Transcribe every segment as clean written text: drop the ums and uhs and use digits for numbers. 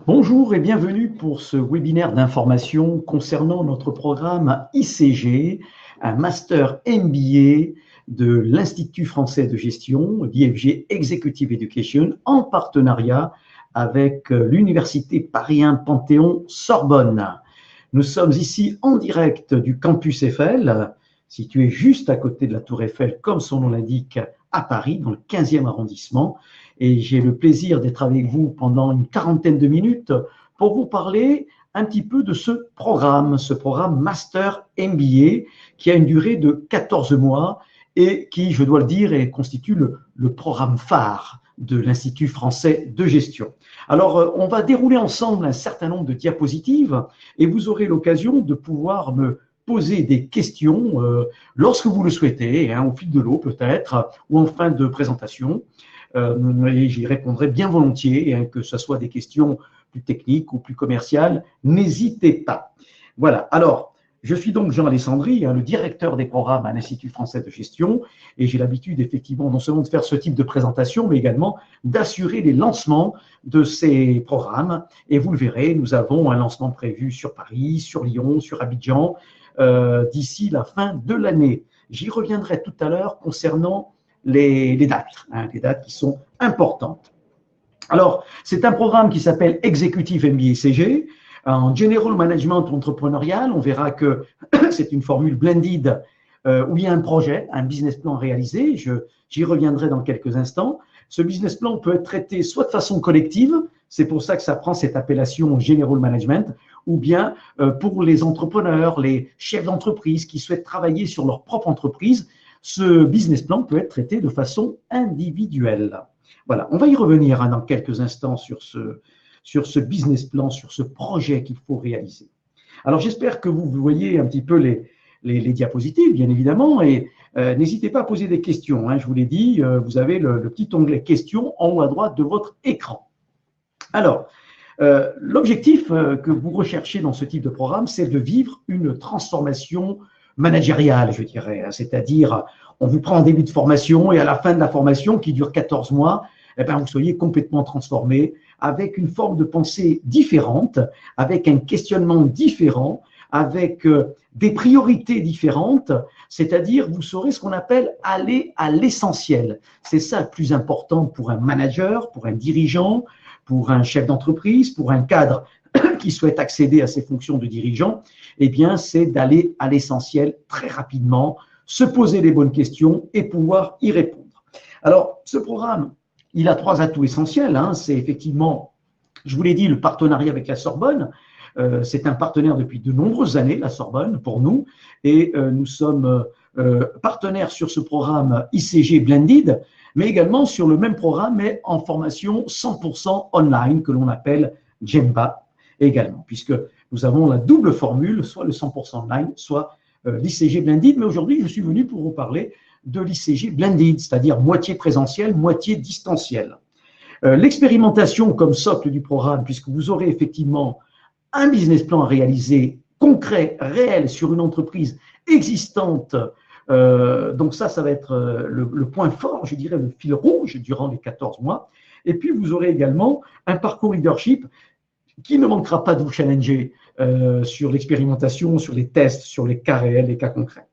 Bonjour et bienvenue pour ce webinaire d'information concernant notre programme ICG, un Master MBA de l'Institut français de gestion, l'IFG Executive Education, en partenariat avec l'Université Paris 1 Panthéon-Sorbonne. Nous sommes ici en direct du campus Eiffel, situé juste à côté de la Tour Eiffel, comme son nom l'indique, à Paris, dans le 15e arrondissement. Et j'ai le plaisir d'être avec vous pendant une quarantaine de minutes pour vous parler un petit peu de ce programme Master MBA, qui a une durée de 14 mois et qui, je dois le dire, constitue le programme phare de l'Institut français de gestion. Alors, on va dérouler ensemble un certain nombre de diapositives et vous aurez l'occasion de pouvoir me poser des questions lorsque vous le souhaitez, au fil de l'eau peut-être, ou en fin de présentation. Et j'y répondrai bien volontiers, que ce soit des questions plus techniques ou plus commerciales, n'hésitez pas. Voilà, alors, je suis donc Jean Alessandri, le directeur des programmes à l'Institut français de gestion, et j'ai l'habitude effectivement non seulement de faire ce type de présentation, mais également d'assurer les lancements de ces programmes. Et vous le verrez, nous avons un lancement prévu sur Paris, sur Lyon, sur Abidjan, d'ici la fin de l'année. J'y reviendrai tout à l'heure concernant les dates, les dates qui sont importantes. Alors, c'est un programme qui s'appelle Executive MBA CG, en General Management Entrepreneurial. On verra que c'est une formule blended où il y a un projet, un business plan réalisé. J'y reviendrai dans quelques instants. Ce business plan peut être traité soit de façon collective, c'est pour ça que ça prend cette appellation General Management, ou bien pour les entrepreneurs, les chefs d'entreprise qui souhaitent travailler sur leur propre entreprise. Ce business plan peut être traité de façon individuelle. Voilà, on va y revenir dans quelques instants sur ce business plan, sur ce projet qu'il faut réaliser. Alors, j'espère que vous voyez un petit peu les diapositives, bien évidemment, et n'hésitez pas à poser des questions. Je vous l'ai dit, vous avez le petit onglet questions en haut à droite de votre écran. Alors, l'objectif que vous recherchez dans ce type de programme, c'est de vivre une transformation managériale, je dirais. C'est-à-dire, on vous prend en début de formation et à la fin de la formation, qui dure 14 mois, vous soyez complètement transformé avec une forme de pensée différente, avec un questionnement différent, avec des priorités différentes, c'est-à-dire vous saurez ce qu'on appelle aller à l'essentiel. C'est ça le plus important pour un manager, pour un dirigeant, pour un chef d'entreprise, pour un cadre qui souhaite accéder à ces fonctions de dirigeant, eh bien, c'est d'aller à l'essentiel très rapidement, se poser les bonnes questions et pouvoir y répondre. Alors, ce programme, il a 3 atouts essentiels. C'est effectivement, je vous l'ai dit, le partenariat avec la Sorbonne. C'est un partenaire depuis de nombreuses années, la Sorbonne, pour nous, et nous sommes partenaires sur ce programme ICG Blended, mais également sur le même programme, mais en formation 100% online, que l'on appelle Gemba également, puisque nous avons la double formule, soit le 100% online, soit l'ICG Blended. Mais aujourd'hui, je suis venu pour vous parler de l'ICG Blended, c'est-à-dire moitié présentiel, moitié distanciel. L'expérimentation comme socle du programme, puisque vous aurez effectivement un business plan à réaliser concret, réel, sur une entreprise existante. Donc ça va être le point fort, je dirais, le fil rouge durant les 14 mois. Et puis, vous aurez également un parcours leadership qui ne manquera pas de vous challenger sur l'expérimentation, sur les tests, sur les cas réels, les cas concrets.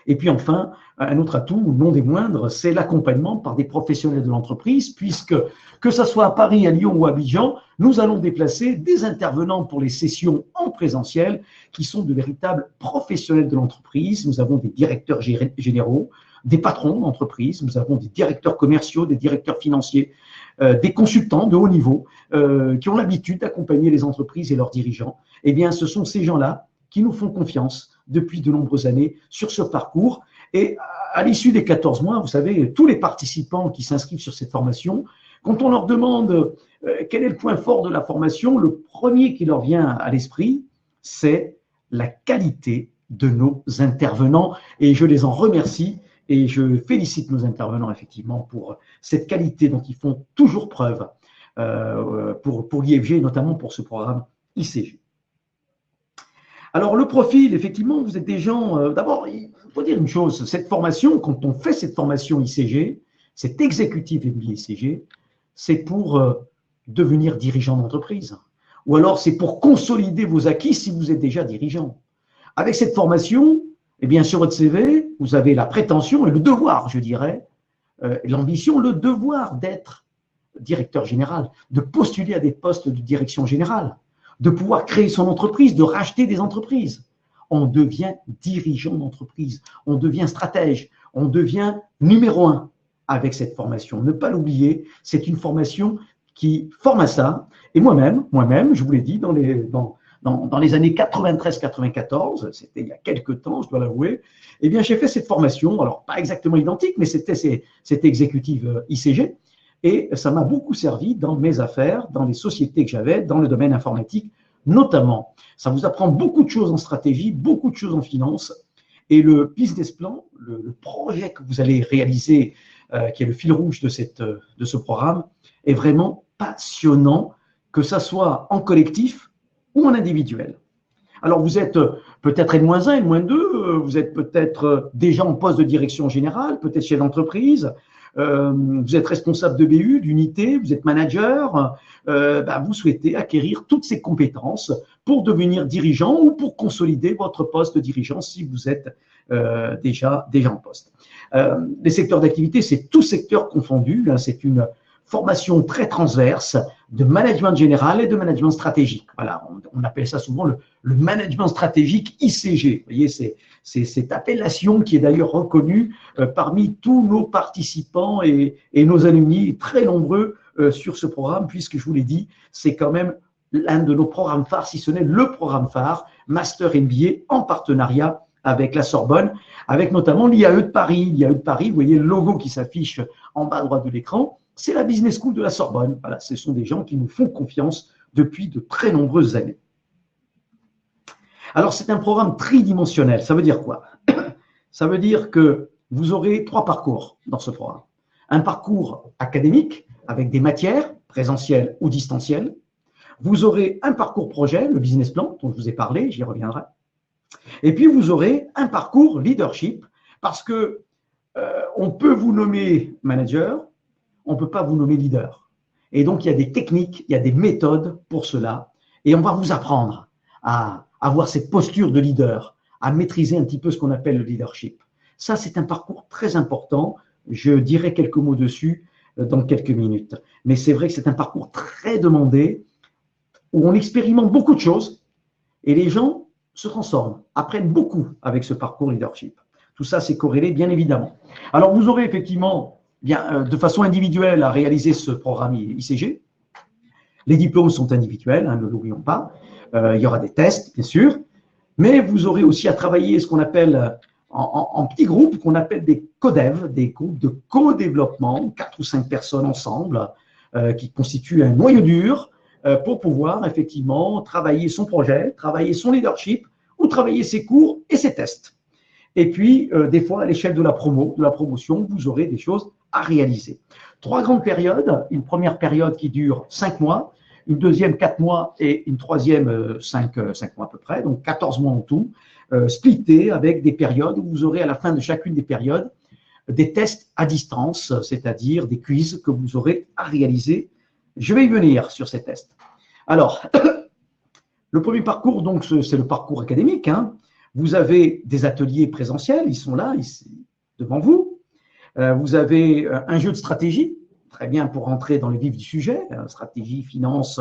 Et puis enfin, un autre atout, non des moindres, c'est l'accompagnement par des professionnels de l'entreprise, puisque, que ce soit à Paris, à Lyon ou à Abidjan, nous allons déplacer des intervenants pour les sessions en présentiel qui sont de véritables professionnels de l'entreprise. Nous avons des directeurs généraux, des patrons d'entreprise, nous avons des directeurs commerciaux, des directeurs financiers, des consultants de haut niveau qui ont l'habitude d'accompagner les entreprises et leurs dirigeants. Eh bien, ce sont ces gens-là qui nous font confiance depuis de nombreuses années sur ce parcours. Et à l'issue des 14 mois, vous savez, tous les participants qui s'inscrivent sur cette formation, quand on leur demande quel est le point fort de la formation, le premier qui leur vient à l'esprit, c'est la qualité de nos intervenants. Et je les en remercie et je félicite nos intervenants effectivement pour cette qualité dont ils font toujours preuve pour l'IFG, notamment pour ce programme ICG. Alors, le profil, effectivement, vous êtes des gens… D'abord, il faut dire une chose, cette formation, quand on fait cette formation ICG, cet exécutif MBA ICG, c'est pour devenir dirigeant d'entreprise. Ou alors c'est pour consolider vos acquis si vous êtes déjà dirigeant. Avec cette formation, eh bien, sur votre CV, vous avez la prétention et le devoir, je dirais, l'ambition, le devoir d'être directeur général, de postuler à des postes de direction générale, de pouvoir créer son entreprise, de racheter des entreprises. On devient dirigeant d'entreprise, on devient stratège, on devient numéro un avec cette formation. Ne pas l'oublier, c'est une formation qui forme à ça. Et moi-même, je vous l'ai dit, dans les années 93-94, c'était il y a quelques temps, je dois l'avouer, eh bien, j'ai fait cette formation, alors pas exactement identique, mais c'était exécutive ICG, et ça m'a beaucoup servi dans mes affaires, dans les sociétés que j'avais, dans le domaine informatique notamment. Ça vous apprend beaucoup de choses en stratégie, beaucoup de choses en finance, et le business plan, le projet que vous allez réaliser, qui est le fil rouge de ce programme, est vraiment passionnant, que ça soit en collectif ou en individuel. Alors, vous êtes peut-être N-1, N-2, vous êtes peut-être déjà en poste de direction générale, peut-être chef d'entreprise, vous êtes responsable de BU, d'unité, vous êtes manager, vous souhaitez acquérir toutes ces compétences pour devenir dirigeant ou pour consolider votre poste de dirigeant si vous êtes déjà en poste. Les secteurs d'activité, c'est tous secteurs confondus, hein, c'est une formation très transverse de management général et de management stratégique. Voilà, on appelle ça souvent le management stratégique ICG. Vous voyez, c'est cette appellation qui est d'ailleurs reconnue parmi tous nos participants et nos alumni, très nombreux sur ce programme, puisque je vous l'ai dit, c'est quand même l'un de nos programmes phares, si ce n'est le programme phare, Master MBA en partenariat avec la Sorbonne, avec notamment l'IAE de Paris. L'IAE de Paris, vous voyez le logo qui s'affiche en bas à droite de l'écran, c'est la Business School de la Sorbonne. Voilà, ce sont des gens qui nous font confiance depuis de très nombreuses années. Alors, c'est un programme tridimensionnel. Ça veut dire quoi? Ça veut dire que vous aurez 3 parcours dans ce programme. Un parcours académique avec des matières présentielles ou distancielles. Vous aurez un parcours projet, le business plan dont je vous ai parlé, j'y reviendrai. Et puis, vous aurez un parcours leadership parce que on peut vous nommer manager, on ne peut pas vous nommer leader. Et donc, il y a des techniques, il y a des méthodes pour cela. Et on va vous apprendre à avoir cette posture de leader, à maîtriser un petit peu ce qu'on appelle le leadership. Ça, c'est un parcours très important. Je dirai quelques mots dessus dans quelques minutes. Mais c'est vrai que c'est un parcours très demandé où on expérimente beaucoup de choses et les gens se transforment, apprennent beaucoup avec ce parcours leadership. Tout ça, c'est corrélé, bien évidemment. Alors, vous aurez effectivement de façon individuelle à réaliser ce programme ICG. Les diplômes sont individuels, hein, ne l'oublions pas. Il y aura des tests, bien sûr, mais vous aurez aussi à travailler ce qu'on appelle en petits groupes, qu'on appelle des co-dev, des groupes de co-développement, 4 ou 5 personnes ensemble, qui constituent un noyau dur pour pouvoir effectivement travailler son projet, travailler son leadership ou travailler ses cours et ses tests. Et puis, des fois, à l'échelle de la promotion, vous aurez des choses à réaliser. 3 grandes périodes. Une première période qui dure 5 mois, une deuxième 4 mois et une troisième 5 mois à peu près, donc 14 mois en tout, splittés avec des périodes où vous aurez à la fin de chacune des périodes des tests à distance, c'est-à-dire des quiz que vous aurez à réaliser. Je vais y venir sur ces tests. Alors, le premier parcours, donc, c'est le parcours académique, hein. Vous avez des ateliers présentiels, ils sont là, ici, devant vous. Vous avez un jeu de stratégie, très bien pour rentrer dans le vif du sujet, stratégie, finance,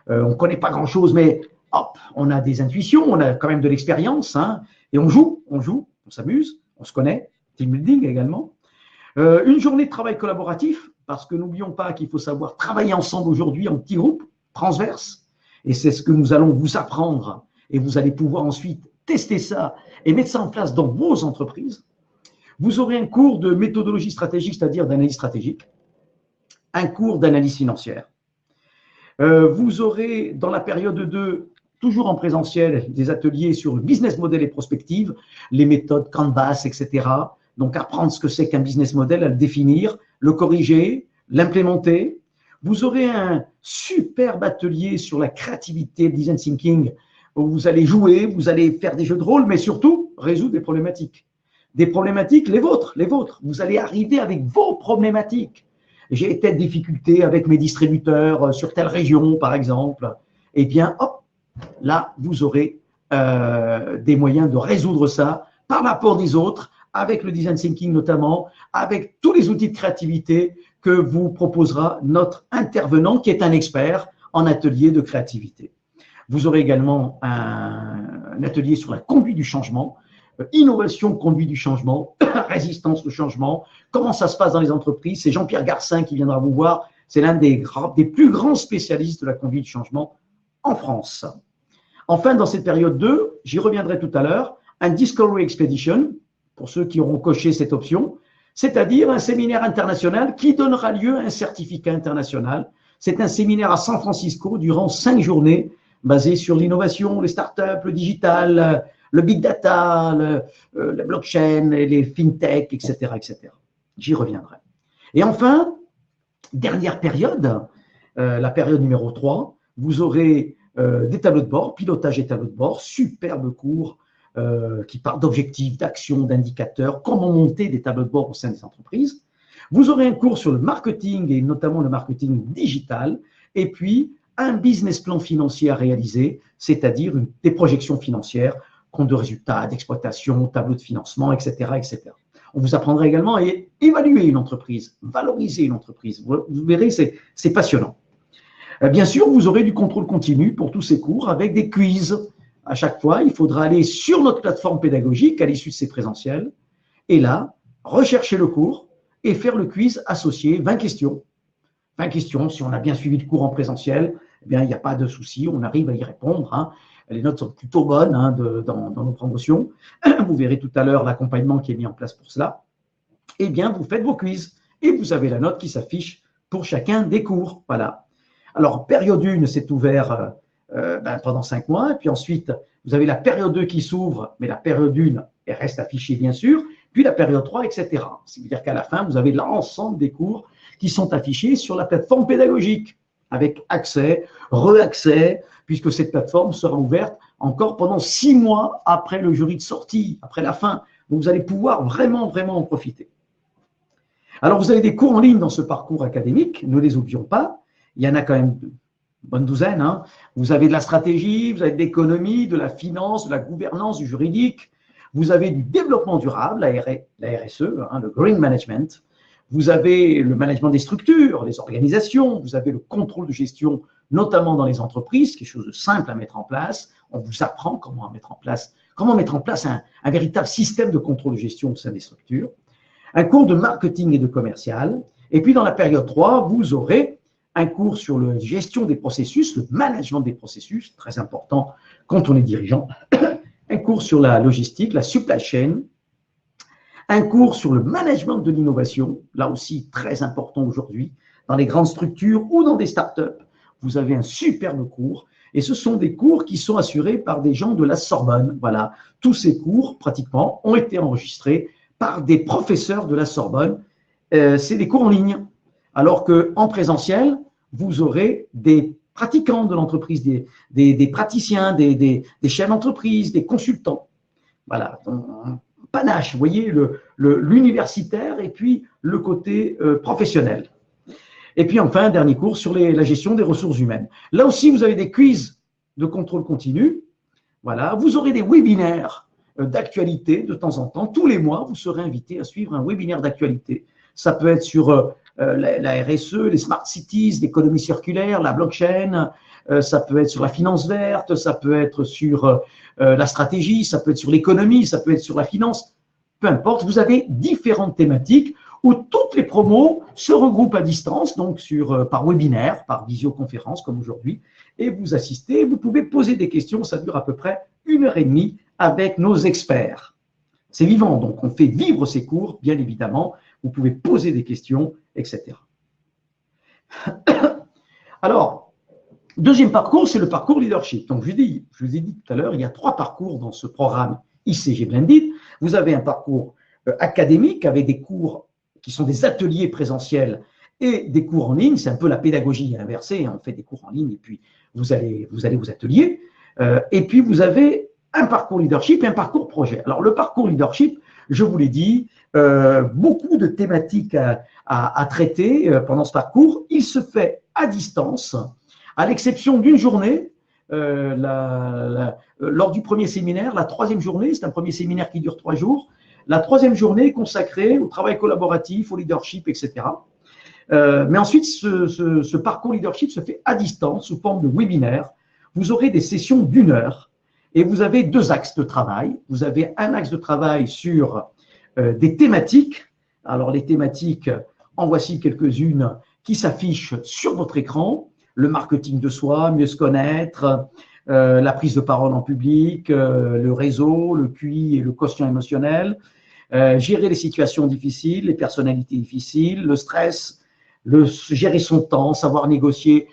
on ne connaît pas grand-chose, mais hop, on a des intuitions, on a quand même de l'expérience, hein, et on joue, on s'amuse, on se connaît, team building également. Une journée de travail collaboratif, parce que n'oublions pas qu'il faut savoir travailler ensemble aujourd'hui en petits groupes, transverses, et c'est ce que nous allons vous apprendre, et vous allez pouvoir ensuite tester ça et mettre ça en place dans vos entreprises. Vous aurez un cours de méthodologie stratégique, c'est-à-dire d'analyse stratégique, un cours d'analyse financière. Vous aurez, dans la période 2, toujours en présentiel, des ateliers sur le business model et prospective, les méthodes Canvas, etc. Donc, apprendre ce que c'est qu'un business model, à le définir, le corriger, l'implémenter. Vous aurez un superbe atelier sur la créativité, le design thinking, où vous allez jouer, vous allez faire des jeux de rôle, mais surtout résoudre des problématiques. Des problématiques, les vôtres. Vous allez arriver avec vos problématiques. j'ai telle difficulté avec mes distributeurs sur telle région, par exemple, eh bien, hop, là, vous aurez des moyens de résoudre ça par l'apport des autres, avec le design thinking notamment, avec tous les outils de créativité que vous proposera notre intervenant qui est un expert en atelier de créativité. Vous aurez également un atelier sur la conduite du changement, innovation, conduite du changement, résistance au changement, comment ça se passe dans les entreprises. C'est Jean-Pierre Garcin qui viendra vous voir. C'est l'un des plus grands spécialistes de la conduite du changement en France. Enfin, dans cette période 2, j'y reviendrai tout à l'heure, un Discovery Expedition, pour ceux qui auront coché cette option, c'est-à-dire un séminaire international qui donnera lieu à un certificat international. C'est un séminaire à San Francisco durant 5 journées, basé sur l'innovation, les startups, le digital, le big data, la blockchain, les fintech, etc., etc. J'y reviendrai. Et enfin, dernière période, la période numéro 3, vous aurez des tableaux de bord, pilotage et tableaux de bord, superbe cours qui parle d'objectifs, d'actions, d'indicateurs, comment monter des tableaux de bord au sein des entreprises. Vous aurez un cours sur le marketing et notamment le marketing digital, et puis un business plan financier à réaliser, c'est-à-dire des projections financières, compte de résultats, d'exploitation, tableau de financement, etc., etc. On vous apprendra également à évaluer une entreprise, valoriser une entreprise. Vous verrez, c'est passionnant. Bien sûr, vous aurez du contrôle continu pour tous ces cours avec des quiz. À chaque fois, il faudra aller sur notre plateforme pédagogique à l'issue de ces présentiels et là, rechercher le cours et faire le quiz associé, 20 questions. 20 questions, si on a bien suivi le cours en présentiel, eh bien, il n'y a pas de souci, on arrive à y répondre. Hein. Les notes sont plutôt bonnes dans nos promotions. Vous verrez tout à l'heure l'accompagnement qui est mis en place pour cela. Eh bien, vous faites vos quiz et vous avez la note qui s'affiche pour chacun des cours. Voilà. Alors, période 1, c'est ouvert pendant 5 mois. Et puis ensuite, vous avez la période 2 qui s'ouvre, mais la période 1, elle reste affichée, bien sûr. Puis la période 3, etc. C'est-à-dire qu'à la fin, vous avez l'ensemble des cours qui sont affichés sur la plateforme pédagogique, avec accès, re-accès, puisque cette plateforme sera ouverte encore pendant 6 mois après le jury de sortie, après la fin. Donc, vous allez pouvoir vraiment, vraiment en profiter. Alors, vous avez des cours en ligne dans ce parcours académique, ne les oublions pas. Il y en a quand même une bonne douzaine. Hein. Vous avez de la stratégie, vous avez de l'économie, de la finance, de la gouvernance, du juridique. Vous avez du développement durable, la RSE, hein, le Green Management. Vous avez le management des structures, des organisations. Vous avez le contrôle de gestion, notamment dans les entreprises, quelque chose de simple à mettre en place. On vous apprend comment mettre en place un véritable système de contrôle de gestion au sein des structures. Un cours de marketing et de commercial. Et puis, dans la période 3, vous aurez un cours sur la gestion des processus, le management des processus, très important quand on est dirigeant. Un cours sur la logistique, la supply chain. Un cours sur le management de l'innovation, là aussi très important aujourd'hui, dans les grandes structures ou dans des startups. Vous avez un superbe cours. Et ce sont des cours qui sont assurés par des gens de la Sorbonne. Voilà, tous ces cours, pratiquement, ont été enregistrés par des professeurs de la Sorbonne. C'est des cours en ligne. Alors qu'en présentiel, vous aurez des pratiquants de l'entreprise, des praticiens, des chefs d'entreprise, des consultants. Voilà, un panache, vous voyez, l'universitaire et puis le côté professionnel. Et puis enfin, un dernier cours sur la gestion des ressources humaines. Là aussi, vous avez des quiz de contrôle continu. Voilà, vous aurez des webinaires d'actualité de temps en temps. Tous les mois, vous serez invité à suivre un webinaire d'actualité. Ça peut être sur la RSE, les smart cities, l'économie circulaire, la blockchain, ça peut être sur la finance verte, ça peut être sur la stratégie, ça peut être sur l'économie, ça peut être sur la finance. Peu importe, vous avez différentes thématiques où toutes les promos se regroupent à distance, donc par webinaire, par visioconférence comme aujourd'hui, et vous assistez, vous pouvez poser des questions, ça dure à peu près 1h30 avec nos experts. C'est vivant, donc on fait vivre ces cours, bien évidemment, vous pouvez poser des questions, etc. Alors, deuxième parcours, c'est le parcours leadership. Donc, je vous ai dit tout à l'heure, il y a 3 parcours dans ce programme ICG Blended. Vous avez un parcours académique avec des cours qui sont des ateliers présentiels et des cours en ligne. C'est un peu la pédagogie inversée. On fait des cours en ligne et puis vous allez aux ateliers. Et puis, vous avez un parcours leadership et un parcours projet. Alors, le parcours leadership, je vous l'ai dit, beaucoup de thématiques à traiter pendant ce parcours. Il se fait à distance, à l'exception d'une journée. Lors du premier séminaire, la troisième journée, c'est un premier séminaire qui dure 3 jours. La troisième journée est consacrée au travail collaboratif, au leadership, etc. Mais ensuite, ce parcours leadership se fait à distance, sous forme de webinaire. Vous aurez des sessions d'1 heure et vous avez 2 axes de travail. Vous avez un axe de travail sur des thématiques. Alors, les thématiques, en voici quelques-unes qui s'affichent sur votre écran. Le marketing de soi, mieux se connaître, la prise de parole en public, le réseau, le QI et le quotient émotionnel, gérer les situations difficiles, les personnalités difficiles, le stress, gérer son temps, savoir négocier,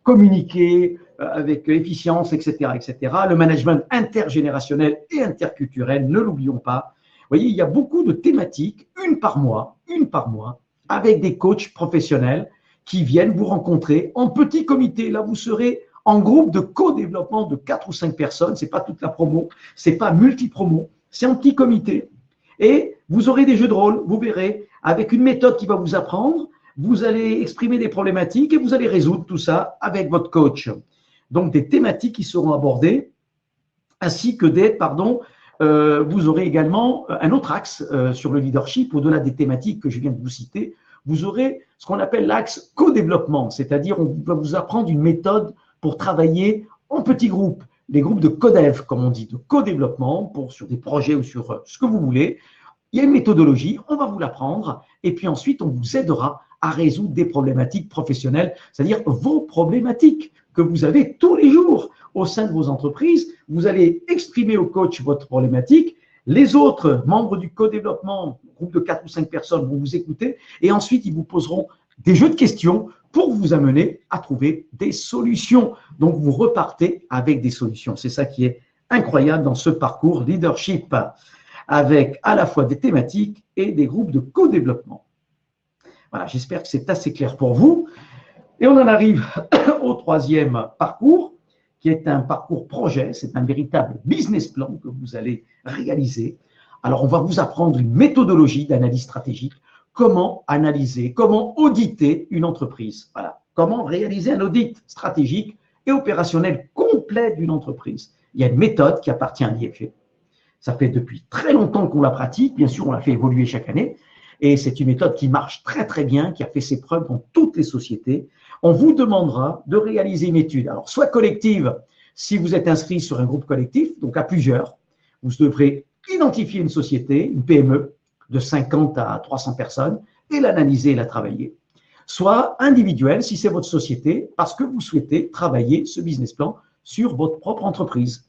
communiquer avec efficience, etc., etc. Le management intergénérationnel et interculturel, ne l'oublions pas. Vous voyez, il y a beaucoup de thématiques, une par mois, avec des coachs professionnels qui viennent vous rencontrer en petit comité. Là, vous serez en groupe de co-développement de 4 ou 5 personnes. Ce n'est pas toute la promo, ce n'est pas multi-promo, c'est en petit comité. Et vous aurez des jeux de rôle, vous verrez, avec une méthode qui va vous apprendre. Vous allez exprimer des problématiques et vous allez résoudre tout ça avec votre coach. Donc, des thématiques qui seront abordées, ainsi que vous aurez également un autre axe sur le leadership, au-delà des thématiques que je viens de vous citer. Vous aurez ce qu'on appelle l'axe co-développement, c'est-à-dire on va vous apprendre une méthode pour travailler en petits groupes, les groupes de codev, comme on dit, de co-développement, sur des projets ou sur ce que vous voulez. Il y a une méthodologie, on va vous l'apprendre, et puis ensuite on vous aidera à résoudre des problématiques professionnelles, c'est-à-dire vos problématiques que vous avez tous les jours au sein de vos entreprises. Vous allez exprimer au coach votre problématique. Les autres membres du co-développement, groupe de 4 ou 5 personnes, vont vous écouter et ensuite ils vous poseront des jeux de questions pour vous amener à trouver des solutions. Donc, vous repartez avec des solutions. C'est ça qui est incroyable dans ce parcours leadership, avec à la fois des thématiques et des groupes de co-développement. Voilà, j'espère que c'est assez clair pour vous. Et on en arrive au 3e parcours, qui est un parcours projet. C'est un véritable business plan que vous allez réaliser. Alors, on va vous apprendre une méthodologie d'analyse stratégique. Comment analyser, comment auditer une entreprise. Voilà. Comment réaliser un audit stratégique et opérationnel complet d'une entreprise. Il y a une méthode qui appartient à l'IFG. Ça fait depuis très longtemps qu'on la pratique. Bien sûr, on la fait évoluer chaque année. Et c'est une méthode qui marche très, très bien, qui a fait ses preuves dans toutes les sociétés. On vous demandera de réaliser une étude. Alors, soit collective, si vous êtes inscrit sur un groupe collectif, donc à plusieurs, vous devrez identifier une société, une PME, de 50 à 300 personnes, et l'analyser et la travailler. Soit individuel, si c'est votre société, parce que vous souhaitez travailler ce business plan sur votre propre entreprise.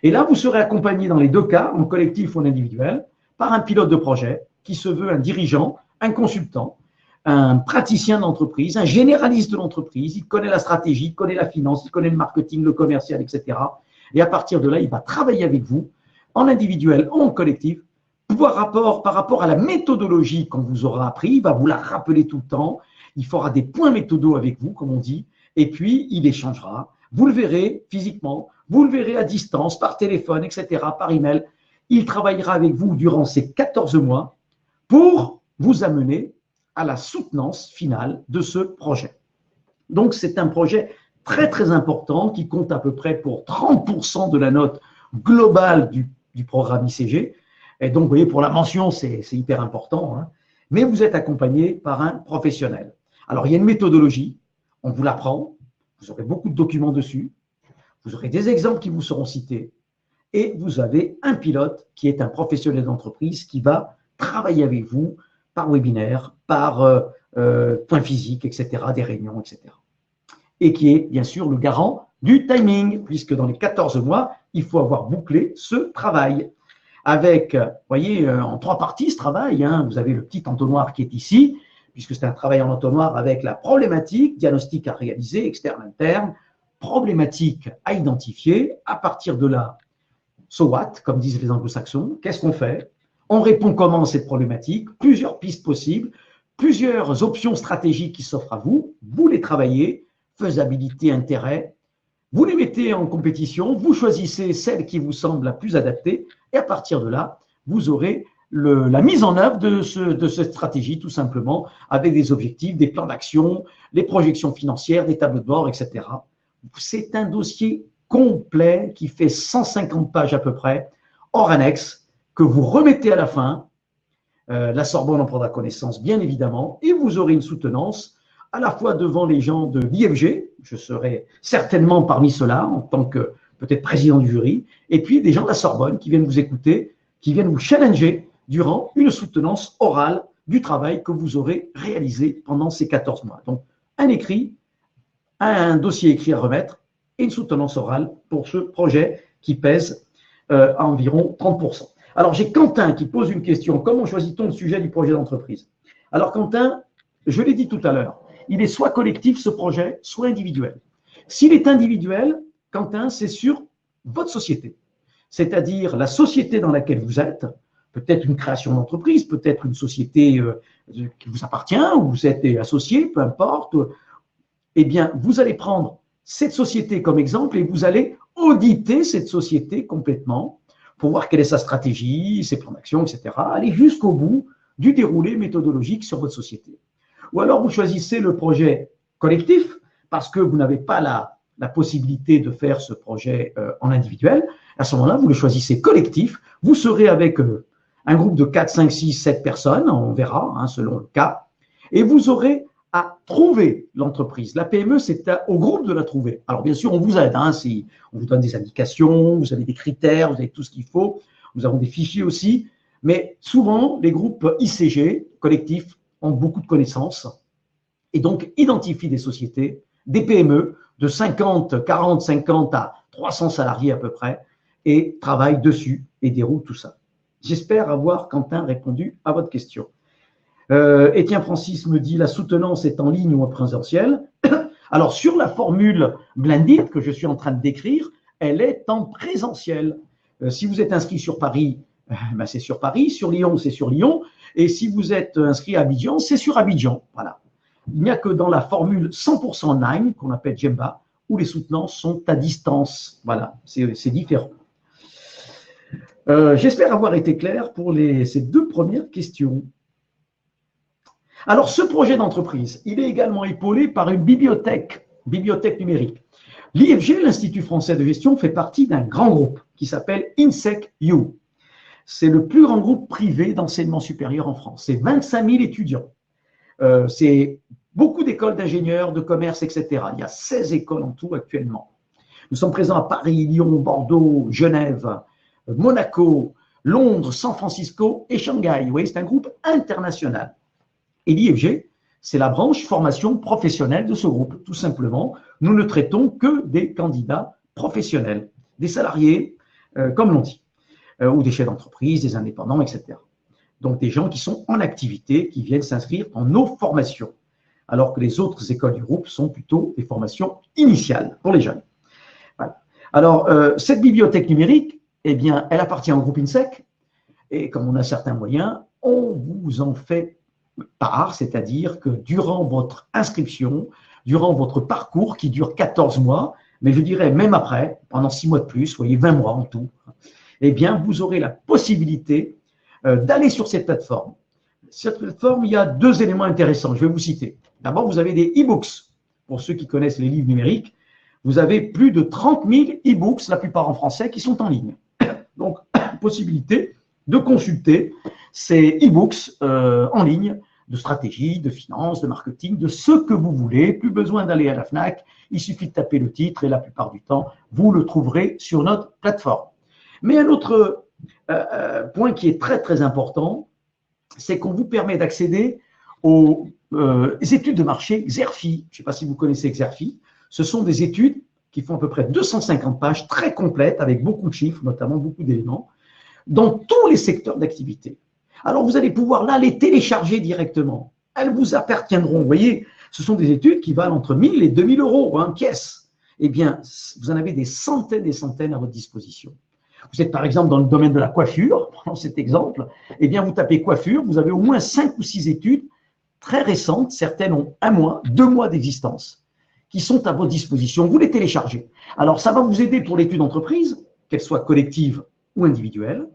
Et là, vous serez accompagné dans les 2 cas, en collectif ou en individuel, par un pilote de projet qui se veut un dirigeant, un consultant, un praticien d'entreprise, un généraliste de l'entreprise. Il connaît la stratégie, il connaît la finance, il connaît le marketing, le commercial, etc. Et à partir de là, il va travailler avec vous, en individuel ou en collectif, par rapport à la méthodologie qu'on vous aura appris. Il va vous la rappeler tout le temps. Il fera des points méthodos avec vous, comme on dit, et puis il échangera. Vous le verrez physiquement, vous le verrez à distance, par téléphone, etc., par email. Il travaillera avec vous durant ces 14 mois pour vous amener à la soutenance finale de ce projet. Donc, c'est un projet très, très important qui compte à peu près pour 30% de la note globale du programme ICG. Et donc, vous voyez, pour la mention, c'est hyper important, hein. Mais vous êtes accompagné par un professionnel. Alors, il y a une méthodologie, on vous l'apprend, vous aurez beaucoup de documents dessus, vous aurez des exemples qui vous seront cités, et vous avez un pilote qui est un professionnel d'entreprise qui va travailler avec vous par webinaire, par point physique, etc., des réunions, etc. Et qui est bien sûr le garant du timing, puisque dans les 14 mois, il faut avoir bouclé ce travail. Avec, vous voyez, en 3 parties ce travail, hein. Vous avez le petit entonnoir qui est ici, puisque c'est un travail en entonnoir avec la problématique, diagnostic à réaliser, externe, interne, problématique à identifier. À partir de là, so what, comme disent les anglo-saxons, qu'est-ce qu'on fait? On répond comment à cette problématique, plusieurs pistes possibles, plusieurs options stratégiques qui s'offrent à vous, vous les travaillez, faisabilité, intérêt, vous les mettez en compétition, vous choisissez celle qui vous semble la plus adaptée, et à partir de là, vous aurez la mise en œuvre de cette stratégie, tout simplement, avec des objectifs, des plans d'action, les projections financières, des tableaux de bord, etc. C'est un dossier complet qui fait 150 pages à peu près, hors annexe, que vous remettez à la fin. La Sorbonne en prendra connaissance, bien évidemment, et vous aurez une soutenance à la fois devant les gens de l'IFG, je serai certainement parmi ceux-là en tant que peut-être président du jury, et puis des gens de la Sorbonne qui viennent vous écouter, qui viennent vous challenger durant une soutenance orale du travail que vous aurez réalisé pendant ces 14 mois. Donc, un écrit, un dossier écrit à remettre et une soutenance orale pour ce projet qui pèse à environ 30%. Alors, j'ai Quentin qui pose une question. Comment choisit-on le sujet du projet d'entreprise? Alors, Quentin, je l'ai dit tout à l'heure, il est soit collectif, ce projet, soit individuel. S'il est individuel, Quentin, c'est sur votre société, c'est-à-dire la société dans laquelle vous êtes, peut-être une création d'entreprise, peut-être une société qui vous appartient, ou vous êtes associé, peu importe. Eh bien, vous allez prendre cette société comme exemple et vous allez auditer cette société complètement pour voir quelle est sa stratégie, ses plans d'action, etc. Aller jusqu'au bout du déroulé méthodologique sur votre société. Ou alors, vous choisissez le projet collectif parce que vous n'avez pas la possibilité de faire ce projet en individuel. À ce moment-là, vous le choisissez collectif. Vous serez avec un groupe de 4, 5, 6, 7 personnes, on verra, hein, selon le cas, et vous aurez à trouver l'entreprise. La PME, c'est au groupe de la trouver. Alors, bien sûr, on vous aide, hein, on vous donne des indications, vous avez des critères, vous avez tout ce qu'il faut, nous avons des fichiers aussi, mais souvent, les groupes ICG, collectifs, ont beaucoup de connaissances et donc identifient des sociétés, des PME de 50, 40, 50 à 300 salariés à peu près et travaillent dessus et déroulent tout ça. J'espère avoir, Quentin, répondu à votre question. Étienne Francis me dit la soutenance est en ligne ou en présentiel. Alors, sur la formule blended que je suis en train de décrire, elle est en présentiel. Si vous êtes inscrit sur Paris, ben c'est sur Paris. Sur Lyon, c'est sur Lyon. Et si vous êtes inscrit à Abidjan, c'est sur Abidjan. Voilà. Il n'y a que dans la formule 100% online, qu'on appelle Djemba, où les soutenances sont à distance. Voilà, c'est différent. J'espère avoir été clair pour ces deux premières questions. Alors, ce projet d'entreprise, il est également épaulé par une bibliothèque numérique. L'IFG, l'Institut français de gestion, fait partie d'un grand groupe qui s'appelle INSEC-U. C'est le plus grand groupe privé d'enseignement supérieur en France. C'est 25 000 étudiants. C'est beaucoup d'écoles d'ingénieurs, de commerce, etc. Il y a 16 écoles en tout actuellement. Nous sommes présents à Paris, Lyon, Bordeaux, Genève, Monaco, Londres, San Francisco et Shanghai. Vous voyez, c'est un groupe international. Et l'IFG, c'est la branche formation professionnelle de ce groupe. Tout simplement, nous ne traitons que des candidats professionnels, des salariés, comme l'on dit, ou des chefs d'entreprise, des indépendants, etc. Donc, des gens qui sont en activité, qui viennent s'inscrire dans nos formations, alors que les autres écoles du groupe sont plutôt des formations initiales pour les jeunes. Voilà. Alors, cette bibliothèque numérique, eh bien, elle appartient au groupe INSEC, et comme on a certains moyens, on vous en fait part, c'est-à-dire que durant votre inscription, durant votre parcours qui dure 14 mois, mais je dirais même après, pendant 6 mois de plus, vous voyez 20 mois en tout, eh bien, vous aurez la possibilité d'aller sur cette plateforme. Cette plateforme, il y a deux éléments intéressants, je vais vous citer. D'abord, vous avez des e-books. Pour ceux qui connaissent les livres numériques, vous avez plus de 30 000 e-books, la plupart en français, qui sont en ligne. Donc, possibilité de consulter ces e-books en ligne, de stratégie, de finance, de marketing, de ce que vous voulez. Plus besoin d'aller à la FNAC, il suffit de taper le titre et la plupart du temps, vous le trouverez sur notre plateforme. Mais un autre point qui est très très important, c'est qu'on vous permet d'accéder aux études de marché Xerfi. Je ne sais pas si vous connaissez Xerfi. Ce sont des études qui font à peu près 250 pages, très complètes, avec beaucoup de chiffres, notamment beaucoup d'éléments, dans tous les secteurs d'activité. Alors, vous allez pouvoir là les télécharger directement. Elles vous appartiendront. Vous voyez, ce sont des études qui valent entre 1 000 et 2 000 euros, hein, pièce. Eh bien, vous en avez des centaines et des centaines à votre disposition. Vous êtes par exemple dans le domaine de la coiffure, prenons cet exemple, eh bien, vous tapez coiffure, vous avez au moins 5 ou 6 études très récentes, certaines ont 1 mois, 2 mois d'existence, qui sont à votre disposition. Vous les téléchargez. Alors, ça va vous aider pour l'étude d'entreprise, qu'elle soit collective ou individuelle.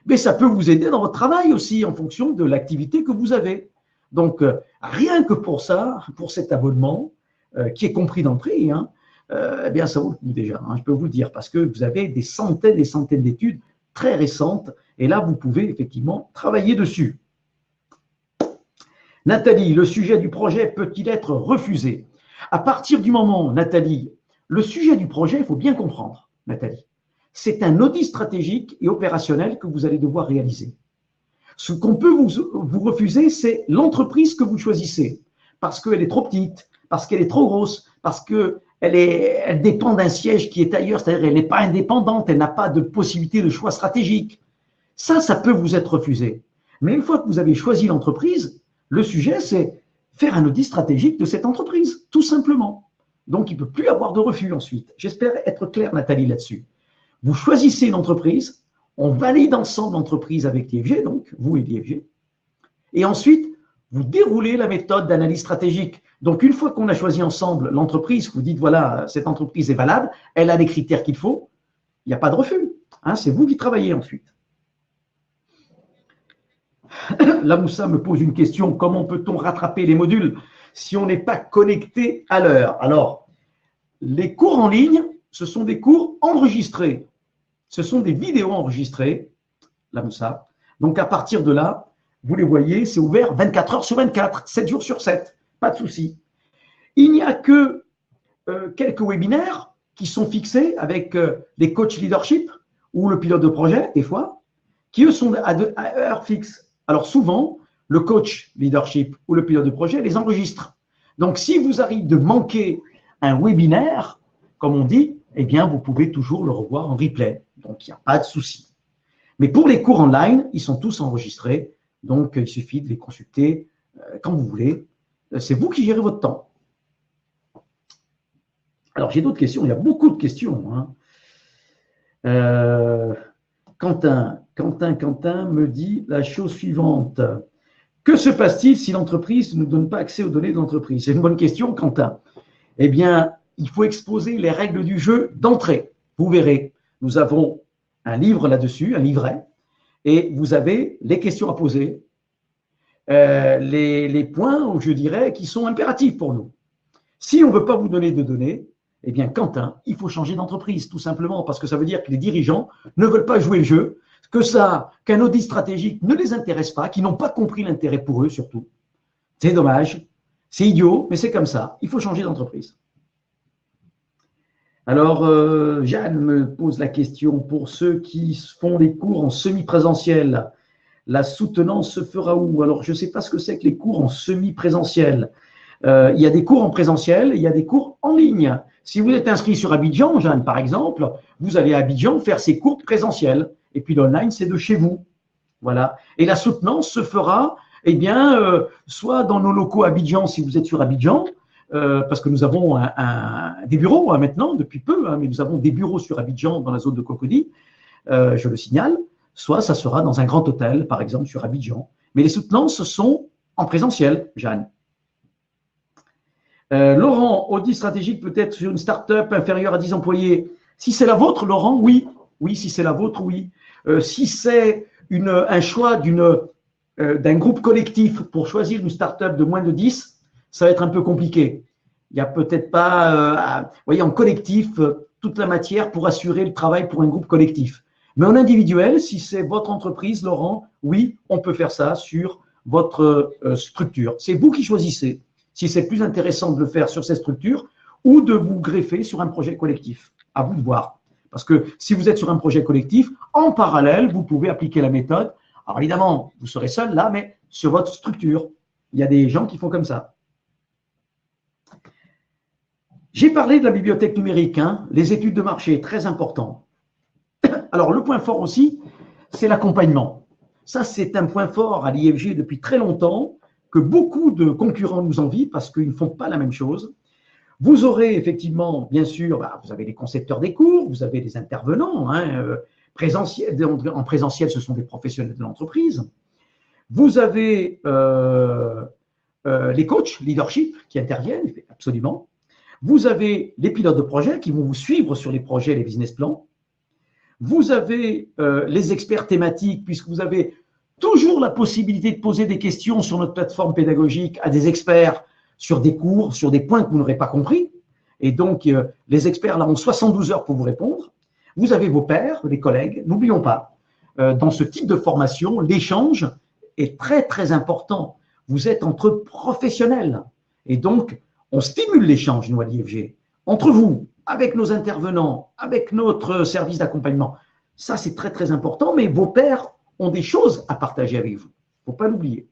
mais ça peut vous aider dans votre travail aussi en fonction de l'activité que vous avez. Donc, rien que pour ça, pour cet abonnement, qui est compris dans le prix, hein, eh bien, ça vaut le coup déjà, hein, je peux vous le dire, parce que vous avez des centaines et des centaines d'études très récentes, et là, vous pouvez effectivement travailler dessus. Nathalie, le sujet du projet peut-il être refusé? À partir du moment, Nathalie, le sujet du projet, il faut bien comprendre, Nathalie, c'est un audit stratégique et opérationnel que vous allez devoir réaliser. Ce qu'on peut vous refuser, c'est l'entreprise que vous choisissez, parce qu'elle est trop petite, parce qu'elle est trop grosse, parce qu'elle dépend d'un siège qui est ailleurs, c'est-à-dire qu'elle n'est pas indépendante, elle n'a pas de possibilité de choix stratégique. Ça peut vous être refusé. Mais une fois que vous avez choisi l'entreprise, le sujet, c'est faire un audit stratégique de cette entreprise, tout simplement. Donc, il ne peut plus y avoir de refus ensuite. J'espère être clair, Nathalie, là-dessus. Vous choisissez une entreprise, on valide ensemble l'entreprise avec l'IFG, donc vous et l'IFG, et ensuite, vous déroulez la méthode d'analyse stratégique. Donc, une fois qu'on a choisi ensemble l'entreprise, vous dites, voilà, cette entreprise est valable, elle a les critères qu'il faut, il n'y a pas de refus. Hein, c'est vous qui travaillez ensuite. La Moussa me pose une question, comment peut-on rattraper les modules si on n'est pas connecté à l'heure? Alors, les cours en ligne, ce sont des cours enregistrés. Ce sont des vidéos enregistrées, la Moussa. Donc, à partir de là, vous les voyez, c'est ouvert 24 heures sur 24, 7 jours sur 7, pas de souci. Il n'y a que quelques webinaires qui sont fixés avec les coachs leadership ou le pilote de projet, des fois, qui eux sont à heure fixe. Alors souvent, le coach leadership ou le pilote de projet les enregistre. Donc, si vous arrive de manquer un webinaire, comme on dit, eh bien, vous pouvez toujours le revoir en replay. Donc, il n'y a pas de souci. Mais pour les cours online, ils sont tous enregistrés. Donc, il suffit de les consulter quand vous voulez. C'est vous qui gérez votre temps. Alors, j'ai d'autres questions. Il y a beaucoup de questions. Hein. Quentin me dit la chose suivante. Que se passe-t-il si l'entreprise ne donne pas accès aux données de l'entreprise? C'est une bonne question, Quentin. Eh bien, il faut exposer les règles du jeu d'entrée. Vous verrez, nous avons un livre là-dessus, un livret, et vous avez les questions à poser, les points, je dirais, qui sont impératifs pour nous. Si on ne veut pas vous donner de données, eh bien, Quentin, il faut changer d'entreprise, tout simplement, parce que ça veut dire que les dirigeants ne veulent pas jouer le jeu, qu'un audit stratégique ne les intéresse pas, qu'ils n'ont pas compris l'intérêt pour eux, surtout. C'est dommage, c'est idiot, mais c'est comme ça. Il faut changer d'entreprise. Alors, Jeanne me pose la question, pour ceux qui font les cours en semi-présentiel, la soutenance se fera où? Alors, je ne sais pas ce que c'est que les cours en semi-présentiel. Il y a des cours en présentiel, il y a des cours en ligne. Si vous êtes inscrit sur Abidjan, Jeanne, par exemple, vous allez à Abidjan faire ces cours présentiels. Et puis l'online, c'est de chez vous. Voilà. Et la soutenance se fera, eh bien, soit dans nos locaux à Abidjan, si vous êtes sur Abidjan, parce que nous avons des bureaux hein, maintenant, depuis peu, hein, mais nous avons des bureaux sur Abidjan, dans la zone de Cocody, je le signale, soit ça sera dans un grand hôtel, par exemple, sur Abidjan. Mais les soutenances sont en présentiel, Jeanne. Laurent, audit stratégique peut-être sur une start-up inférieure à 10 employés. Si c'est la vôtre, Laurent, oui. Oui, si c'est la vôtre, oui. Si c'est un choix d'un groupe collectif pour choisir une start-up de moins de 10, ça va être un peu compliqué. Il n'y a peut-être pas, vous voyez, en collectif, toute la matière pour assurer le travail pour un groupe collectif. Mais en individuel, si c'est votre entreprise, Laurent, oui, on peut faire ça sur votre structure. C'est vous qui choisissez si c'est plus intéressant de le faire sur cette structure ou de vous greffer sur un projet collectif. À vous de voir. Parce que si vous êtes sur un projet collectif, en parallèle, vous pouvez appliquer la méthode. Alors évidemment, vous serez seul là, mais sur votre structure. Il y a des gens qui font comme ça. J'ai parlé de la bibliothèque numérique, hein, les études de marché, très important. Alors le point fort aussi, c'est l'accompagnement. Ça, c'est un point fort à l'IFG depuis très longtemps, que beaucoup de concurrents nous envient parce qu'ils ne font pas la même chose. Vous aurez effectivement, bien sûr, vous avez les concepteurs des cours, vous avez les intervenants, hein, présentiels. En présentiel, ce sont des professionnels de l'entreprise. Vous avez les coachs leadership qui interviennent, absolument. Vous avez les pilotes de projet qui vont vous suivre sur les projets, les business plans. Vous avez les experts thématiques, puisque vous avez toujours la possibilité de poser des questions sur notre plateforme pédagogique à des experts sur des cours, sur des points que vous n'aurez pas compris. Et donc, les experts là ont 72 heures pour vous répondre. Vous avez vos pairs, les collègues. N'oublions pas, dans ce type de formation, l'échange est très, très important. Vous êtes entre professionnels. Et donc, on stimule l'échange, nous, à l'IFG, entre vous, avec nos intervenants, avec notre service d'accompagnement. Ça, c'est très, très important, mais vos pairs ont des choses à partager avec vous. Il ne faut pas l'oublier.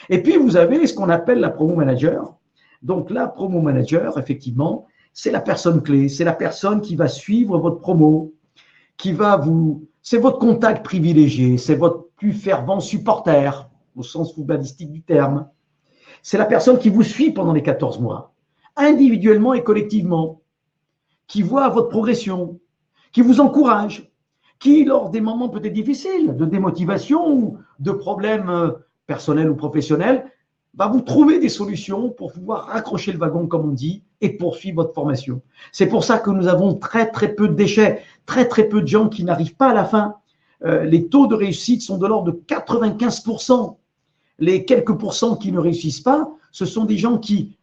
Et puis, vous avez ce qu'on appelle la promo manager. Donc, la promo manager, effectivement, c'est la personne clé, c'est la personne qui va suivre votre promo, qui va vous… C'est votre contact privilégié, c'est votre plus fervent supporter, au sens footballistique du terme. C'est la personne qui vous suit pendant les 14 mois, individuellement et collectivement, qui voit votre progression, qui vous encourage, qui, lors des moments peut-être difficiles, de démotivation ou de problèmes personnels ou professionnels, va vous trouver des solutions pour pouvoir raccrocher le wagon, comme on dit, et poursuivre votre formation. C'est pour ça que nous avons très, très peu de déchets, très, très peu de gens qui n'arrivent pas à la fin. Les taux de réussite sont de l'ordre de 95%. Les quelques pourcents qui ne réussissent pas, ce sont des gens qui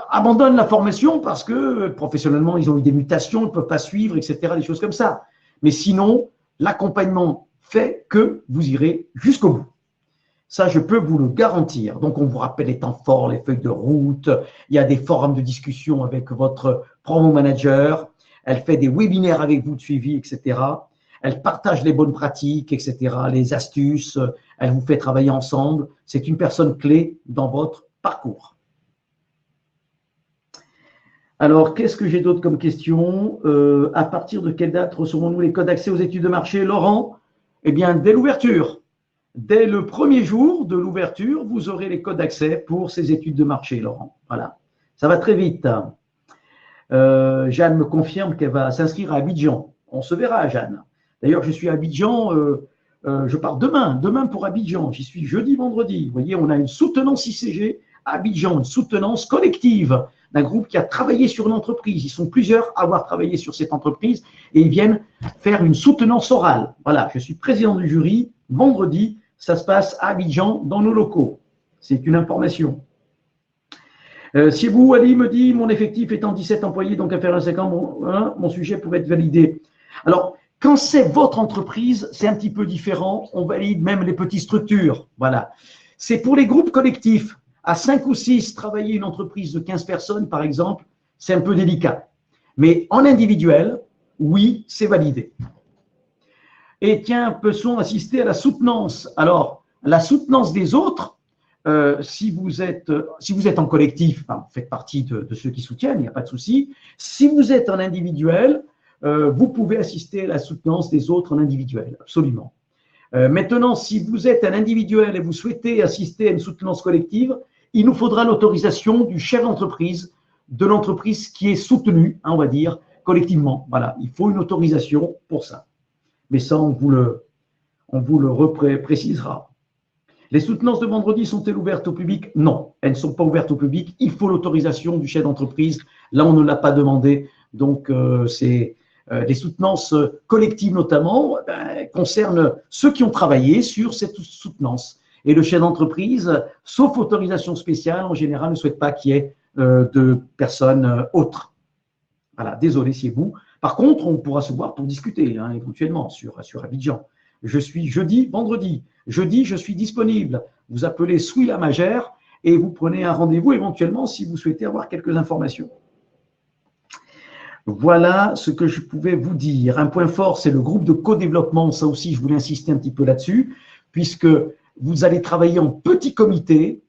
abandonnent la formation parce que professionnellement, ils ont eu des mutations, ils ne peuvent pas suivre, etc., des choses comme ça. Mais sinon, l'accompagnement fait que vous irez jusqu'au bout. Ça, je peux vous le garantir. Donc, on vous rappelle les temps forts, les feuilles de route. Il y a des forums de discussion avec votre promo manager. Elle fait des webinaires avec vous de suivi, etc. Elle partage les bonnes pratiques, etc., les astuces. Elle vous fait travailler ensemble. C'est une personne clé dans votre parcours. Alors, qu'est-ce que j'ai d'autre comme question? À partir de quelle date recevons-nous les codes d'accès aux études de marché, Laurent? Eh bien, dès l'ouverture. Dès le premier jour de l'ouverture, vous aurez les codes d'accès pour ces études de marché, Laurent. Voilà, ça va très vite. Jeanne me confirme qu'elle va s'inscrire à Abidjan. On se verra, Jeanne. D'ailleurs, je suis à Abidjan, je pars demain pour Abidjan. J'y suis jeudi, vendredi. Vous voyez, on a une soutenance ICG à Abidjan, une soutenance collective d'un groupe qui a travaillé sur une entreprise. Ils sont plusieurs à avoir travaillé sur cette entreprise et ils viennent faire une soutenance orale. Voilà, je suis président du jury. Vendredi, ça se passe à Abidjan, dans nos locaux. C'est une information. Si vous, Ali me dit, mon effectif étant 17 employés, donc à faire un 5 ans, mon sujet pourrait être validé. Alors, quand c'est votre entreprise, c'est un petit peu différent. On valide même les petites structures. Voilà. C'est pour les groupes collectifs. À 5 ou 6, travailler une entreprise de 15 personnes, par exemple, c'est un peu délicat. Mais en individuel, oui, c'est validé. Et tiens, peut-on assister à la soutenance? Alors, la soutenance des autres, si vous êtes en collectif, enfin, vous faites partie de ceux qui soutiennent, il n'y a pas de souci. Si vous êtes en individuel, vous pouvez assister à la soutenance des autres en individuel, absolument. Maintenant, si vous êtes un individuel et vous souhaitez assister à une soutenance collective, il nous faudra l'autorisation du chef d'entreprise, de l'entreprise qui est soutenue, on va dire, collectivement. Voilà, il faut une autorisation pour ça. Mais ça, on vous le précisera. Les soutenances de vendredi sont-elles ouvertes au public? Non, elles ne sont pas ouvertes au public. Il faut l'autorisation du chef d'entreprise. Là, on ne l'a pas demandé. Donc, les soutenances collectives notamment concernent ceux qui ont travaillé sur cette soutenance. Et le chef d'entreprise, sauf autorisation spéciale, en général, ne souhaite pas qu'il y ait de personnes autres. Voilà, désolé si c'est vous. Par contre, on pourra se voir pour discuter éventuellement sur Abidjan. Je suis jeudi, vendredi. Jeudi, je suis disponible. Vous appelez Souila Magère et vous prenez un rendez-vous éventuellement si vous souhaitez avoir quelques informations. Voilà ce que je pouvais vous dire. Un point fort, c'est le groupe de co-développement. Ça aussi, je voulais insister un petit peu là-dessus, puisque vous allez travailler en petit comité.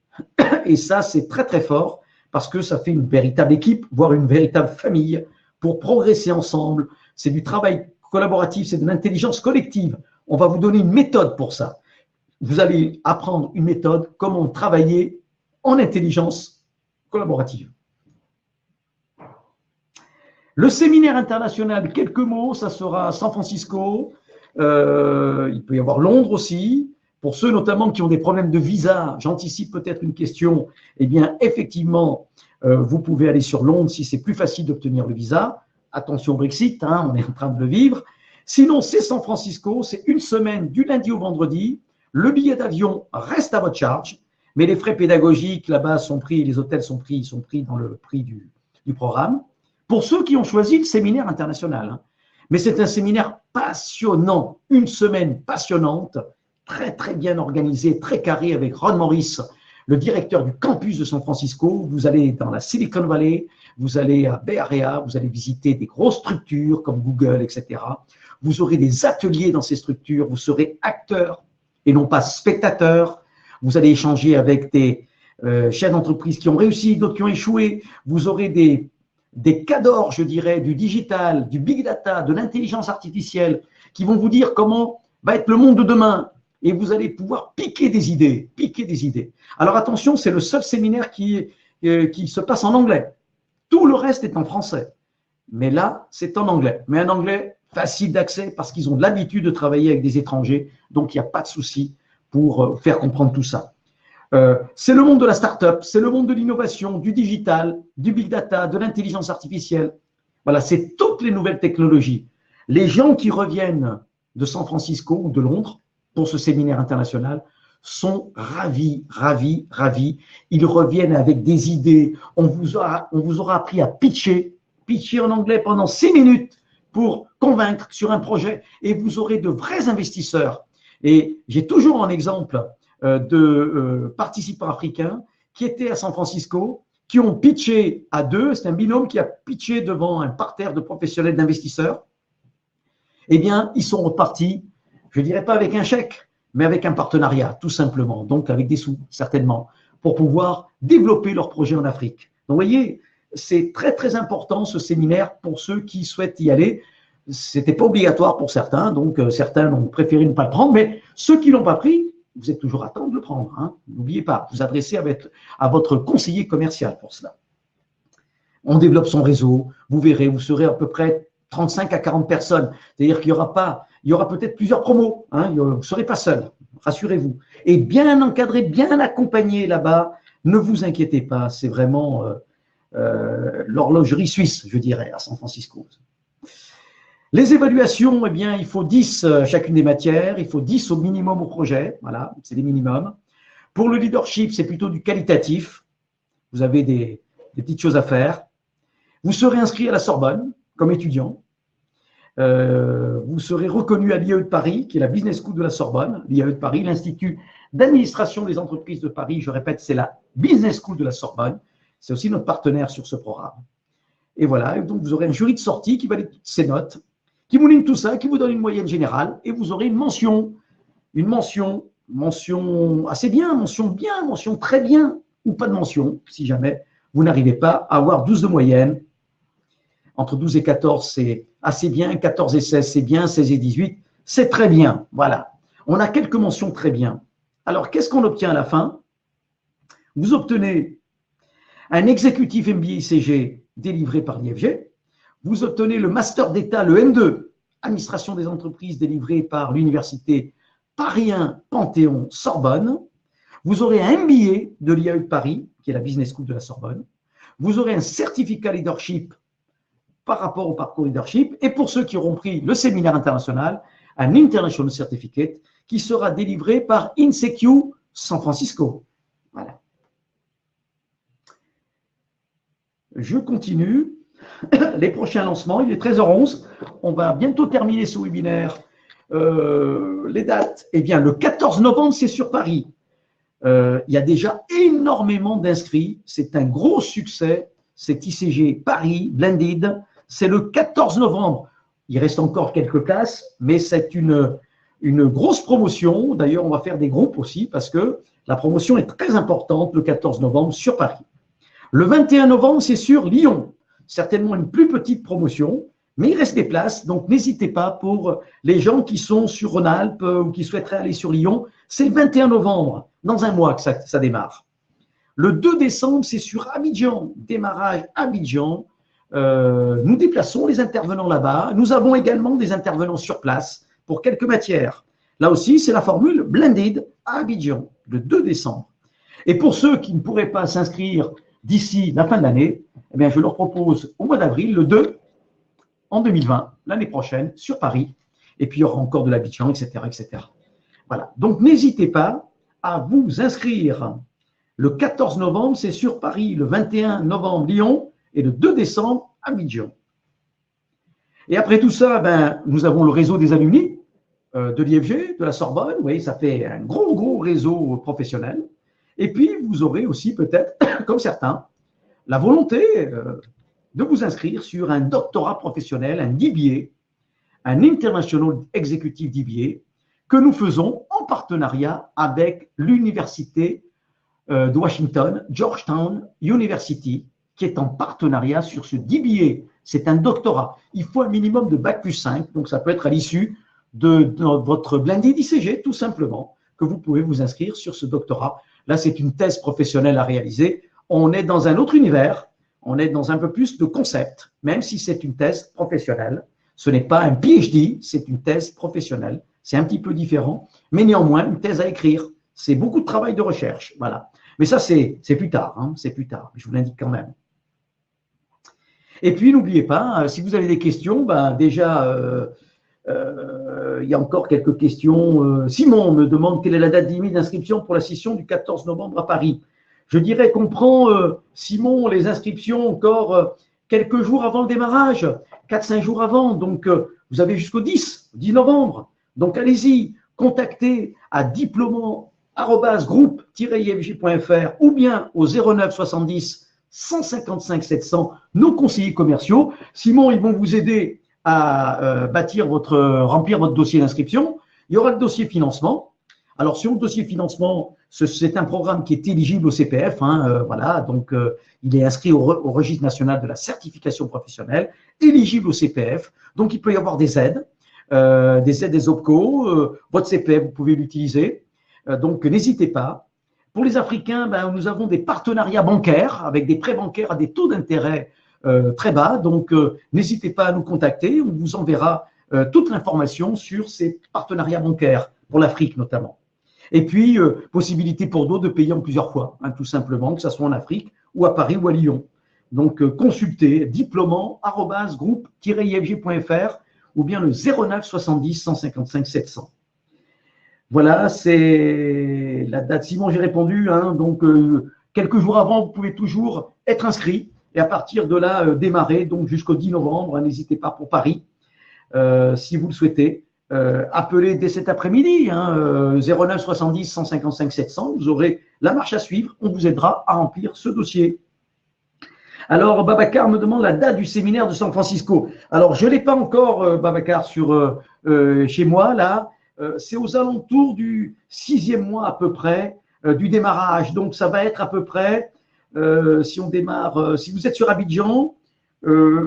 Et ça, c'est très, très fort, parce que ça fait une véritable équipe, voire une véritable famille, pour progresser ensemble. C'est du travail collaboratif, c'est de l'intelligence collective. On va vous donner une méthode pour ça. Vous allez apprendre une méthode, comment travailler en intelligence collaborative. Le séminaire international, quelques mots, ça sera à San Francisco. Il peut y avoir Londres aussi. Pour ceux notamment qui ont des problèmes de visa, j'anticipe peut-être une question. Eh bien, effectivement, vous pouvez aller sur Londres si c'est plus facile d'obtenir le visa. Attention au Brexit, on est en train de le vivre. Sinon, c'est San Francisco, c'est une semaine du lundi au vendredi. Le billet d'avion reste à votre charge, mais les frais pédagogiques là-bas sont pris, les hôtels sont pris dans le prix du programme. Pour ceux qui ont choisi le séminaire international, hein. Mais c'est un séminaire passionnant, une semaine passionnante, très très bien organisée, très carré avec Ron Morris, le directeur du campus de San Francisco. Vous allez dans la Silicon Valley, vous allez à Bay Area, vous allez visiter des grosses structures comme Google, etc. Vous aurez des ateliers dans ces structures, vous serez acteur et non pas spectateur. Vous allez échanger avec des chefs d'entreprise qui ont réussi, d'autres qui ont échoué. Vous aurez des cadors, je dirais, du digital, du big data, de l'intelligence artificielle, qui vont vous dire comment va être le monde de demain. Et vous allez pouvoir piquer des idées, piquer des idées. Alors attention, c'est le seul séminaire qui se passe en anglais. Tout le reste est en français. Mais là, c'est en anglais. Mais un anglais facile d'accès parce qu'ils ont de l'habitude de travailler avec des étrangers. Donc, il n'y a pas de souci pour faire comprendre tout ça. C'est le monde de la start-up, c'est le monde de l'innovation, du digital, du big data, de l'intelligence artificielle. Voilà, c'est toutes les nouvelles technologies. Les gens qui reviennent de San Francisco ou de Londres pour ce séminaire international sont ravis, ravis, ravis. Ils reviennent avec des idées. On vous aura appris à pitcher en anglais pendant 6 minutes pour convaincre sur un projet et vous aurez de vrais investisseurs. Et j'ai toujours un exemple de participants africains qui étaient à San Francisco, qui ont pitché à deux, c'est un binôme qui a pitché devant un parterre de professionnels d'investisseurs. Eh bien, ils sont repartis, je ne dirais pas avec un chèque, mais avec un partenariat, tout simplement, donc avec des sous, certainement, pour pouvoir développer leur projet en Afrique. Donc, vous voyez, c'est très, très important ce séminaire pour ceux qui souhaitent y aller. Ce n'était pas obligatoire pour certains, donc certains ont préféré ne pas le prendre, mais ceux qui ne l'ont pas pris, vous êtes toujours à temps de le prendre. Hein. N'oubliez pas, vous adressez à votre conseiller commercial pour cela. On développe son réseau, vous verrez, vous serez à peu près 35 à 40 personnes. C'est-à-dire qu'il y aura peut-être plusieurs promos. Hein. Vous ne serez pas seul, rassurez-vous. Et bien encadré, bien accompagné là-bas, ne vous inquiétez pas, c'est vraiment l'horlogerie suisse, je dirais, à San Francisco. Les évaluations, eh bien, il faut 10 chacune des matières, il faut 10 au minimum au projet, voilà, c'est les minimums. Pour le leadership, c'est plutôt du qualitatif, vous avez des petites choses à faire. Vous serez inscrit à la Sorbonne comme étudiant, vous serez reconnu à l'IAE de Paris, qui est la Business School de la Sorbonne, l'IAE de Paris, l'Institut d'administration des entreprises de Paris, je répète, c'est la Business School de la Sorbonne, c'est aussi notre partenaire sur ce programme. Et voilà, et donc vous aurez un jury de sortie qui valide toutes ces notes, qui mouline tout ça, qui vous donne une moyenne générale, et vous aurez une mention assez bien, mention très bien, ou pas de mention, si jamais vous n'arrivez pas à avoir 12 de moyenne. Entre 12 et 14, c'est assez bien, 14 et 16, c'est bien, 16 et 18, c'est très bien, voilà. On a quelques mentions très bien. Alors, qu'est-ce qu'on obtient à la fin? Vous obtenez un exécutif MBA ICG délivré par l'IFG. Vous obtenez le master d'État, le M2, administration des entreprises, délivré par l'université Paris 1 Panthéon Sorbonne. Vous aurez un MBA de l'IAE de Paris, qui est la Business School de la Sorbonne. Vous aurez un certificat leadership par rapport au parcours leadership. Et pour ceux qui auront pris le séminaire international, un International Certificate qui sera délivré par INSEQ San Francisco. Voilà. Je continue. Les prochains lancements, il est 13h11. On va bientôt terminer ce webinaire. Les dates, eh bien, le 14 novembre, c'est sur Paris. Il y a déjà énormément d'inscrits. C'est un gros succès. C'est ICG Paris Blended. C'est le 14 novembre. Il reste encore quelques places, mais c'est une grosse promotion. D'ailleurs, on va faire des groupes aussi parce que la promotion est très importante le 14 novembre sur Paris. Le 21 novembre, c'est sur Lyon. Certainement une plus petite promotion, mais il reste des places, donc n'hésitez pas pour les gens qui sont sur Rhône-Alpes ou qui souhaiteraient aller sur Lyon. C'est le 21 novembre, dans un mois que ça démarre. Le 2 décembre, c'est sur Abidjan, démarrage Abidjan. Nous déplaçons les intervenants là-bas. Nous avons également des intervenants sur place pour quelques matières. Là aussi, c'est la formule Blended à Abidjan, le 2 décembre. Et pour ceux qui ne pourraient pas s'inscrire d'ici la fin de l'année, eh bien, je leur propose au mois d'avril, le 2, en 2020, l'année prochaine, sur Paris, Et puis, il y aura encore de l'Abidjan, etc., etc. Voilà. Donc, n'hésitez pas à vous inscrire. Le 14 novembre, c'est sur Paris. Le 21 novembre, Lyon. Et le 2 décembre, Abidjan. Et après tout ça, nous avons le réseau des alumni de l'IFG, de la Sorbonne. Vous voyez, ça fait un gros réseau professionnel. Et puis, vous aurez aussi peut-être, comme certains, la volonté de vous inscrire sur un doctorat professionnel, un DBA, un International Executive DBA, que nous faisons en partenariat avec l'Université de Washington, Georgetown University, qui est en partenariat sur ce DBA. C'est un doctorat. Il faut un minimum de Bac plus 5, donc ça peut être à l'issue de votre blindé d'ICG, tout simplement, que vous pouvez vous inscrire sur ce doctorat. Là, c'est une thèse professionnelle à réaliser. On est dans un autre univers, on est dans un peu plus de concept, même si c'est une thèse professionnelle. Ce n'est pas un PhD, c'est une thèse professionnelle. C'est un petit peu différent, mais néanmoins, une thèse à écrire. C'est beaucoup de travail de recherche, voilà. Mais ça, c'est plus tard, hein, c'est plus tard, je vous l'indique quand même. Et puis, n'oubliez pas, si vous avez des questions, déjà, il y a encore quelques questions. Simon me demande quelle est la date limite d'inscription pour la session du 14 novembre à Paris. Je dirais qu'on prend, Simon, les inscriptions encore quelques jours avant le démarrage, 4-5 jours avant. Donc, vous avez jusqu'au 10 novembre. Donc, allez-y, contactez à diplômant@groupe-ifg.fr ou bien au 09 70 155 700, nos conseillers commerciaux. Simon, ils vont vous aider à remplir votre dossier d'inscription. Il y aura le dossier financement. Alors, sur le dossier financement, c'est un programme qui est éligible au CPF. Voilà, donc il est inscrit au registre national de la certification professionnelle, éligible au CPF. Donc, il peut y avoir des aides des OPCO. Votre CPF, vous pouvez l'utiliser. Donc, n'hésitez pas. Pour les Africains, nous avons des partenariats bancaires avec des prêts bancaires à des taux d'intérêt très bas. Donc, n'hésitez pas à nous contacter. On vous enverra toute l'information sur ces partenariats bancaires, pour l'Afrique notamment. Et puis, possibilité pour d'autres de payer en plusieurs fois, tout simplement, que ce soit en Afrique ou à Paris ou à Lyon. Donc, consultez diplômant@groupe-ifg.fr ou bien le 09 70 155 700. Voilà, c'est la date. Simon, j'ai répondu. Donc, quelques jours avant, vous pouvez toujours être inscrit et à partir de là, démarrer. Donc, jusqu'au 10 novembre, n'hésitez pas pour Paris, si vous le souhaitez. Appelez dès cet après-midi, 09 70 155 700. Vous aurez la marche à suivre. On vous aidera à remplir ce dossier. Alors, Babacar me demande la date du séminaire de San Francisco. Alors, je ne l'ai pas encore, Babacar, chez moi, là. C'est aux alentours du 6e mois à peu près du démarrage. Donc, ça va être à peu près, si on démarre, si vous êtes sur Abidjan,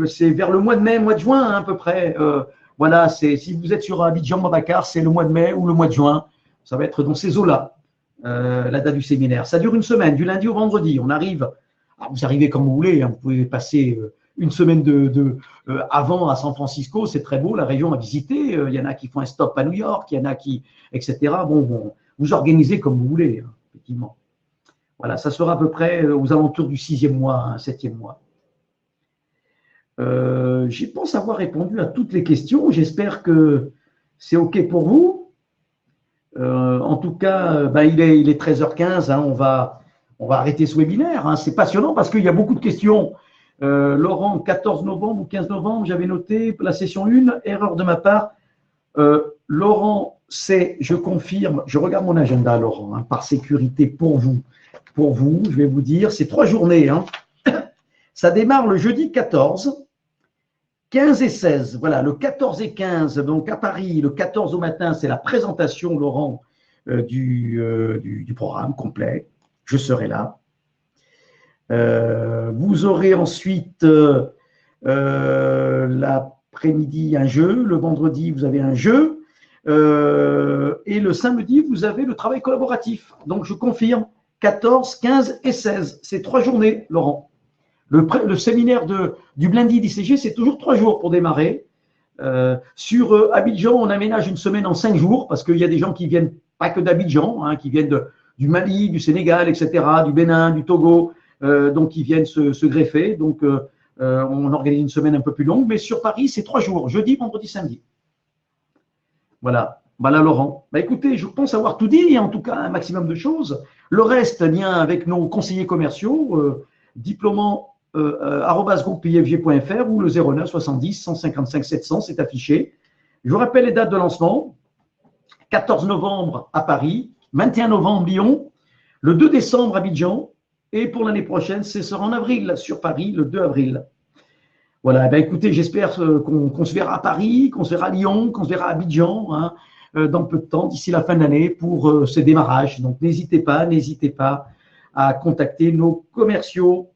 c'est vers le mois de mai, mois de juin à peu près. Voilà, si vous êtes sur Abidjan, Babacar, c'est le mois de mai ou le mois de juin. Ça va être dans ces eaux-là, la date du séminaire. Ça dure une semaine, du lundi au vendredi. On arrive, vous arrivez comme vous voulez, vous pouvez passer une semaine avant à San Francisco, c'est très beau, la région à visiter. Il y en a qui font un stop à New York, il y en a qui, etc. Bon, vous organisez comme vous voulez, effectivement. Voilà, ça sera à peu près aux alentours du 6e mois, 7e mois. Je pense avoir répondu à toutes les questions. J'espère que c'est OK pour vous. En tout cas, il est 13h15. On va arrêter ce webinaire. C'est passionnant parce qu'il y a beaucoup de questions. Laurent, 14 novembre ou 15 novembre, j'avais noté la session 1, erreur de ma part. Laurent, je confirme, je regarde mon agenda, Laurent, par sécurité pour vous, je vais vous dire, c'est 3 journées. Ça démarre le jeudi 14, 15 et 16. Voilà, le 14 et 15, donc à Paris, le 14 au matin, c'est la présentation, Laurent, du programme complet. Je serai là. Vous aurez ensuite l'après-midi un jeu, le vendredi vous avez un jeu et le samedi vous avez le travail collaboratif. Donc je confirme 14, 15 et 16, c'est 3 journées, Laurent. Le séminaire du Blindé d'ICG, c'est toujours 3 jours pour démarrer. Sur Abidjan, on aménage une semaine en 5 jours parce qu'il y a des gens qui viennent pas que d'Abidjan, qui viennent du Mali, du Sénégal, etc., du Bénin, du Togo. Donc, ils viennent se greffer. Donc, on organise une semaine un peu plus longue. Mais sur Paris, c'est 3 jours, jeudi, vendredi, samedi. Voilà Laurent. Écoutez, je pense avoir tout dit, en tout cas un maximum de choses. Le reste, lien avec nos conseillers commerciaux, diplômant @groupefg.fr ou le 09 70 155 700, c'est affiché. Je vous rappelle les dates de lancement. 14 novembre à Paris, 21 novembre Lyon, le 2 décembre à Abidjan, et pour l'année prochaine, ce sera en avril sur Paris, le 2 avril. Voilà, écoutez, j'espère qu'on se verra à Paris, qu'on se verra à Lyon, qu'on se verra à Abidjan, hein, dans peu de temps, d'ici la fin de l'année, pour ce démarrage. Donc, n'hésitez pas à contacter nos commerciaux.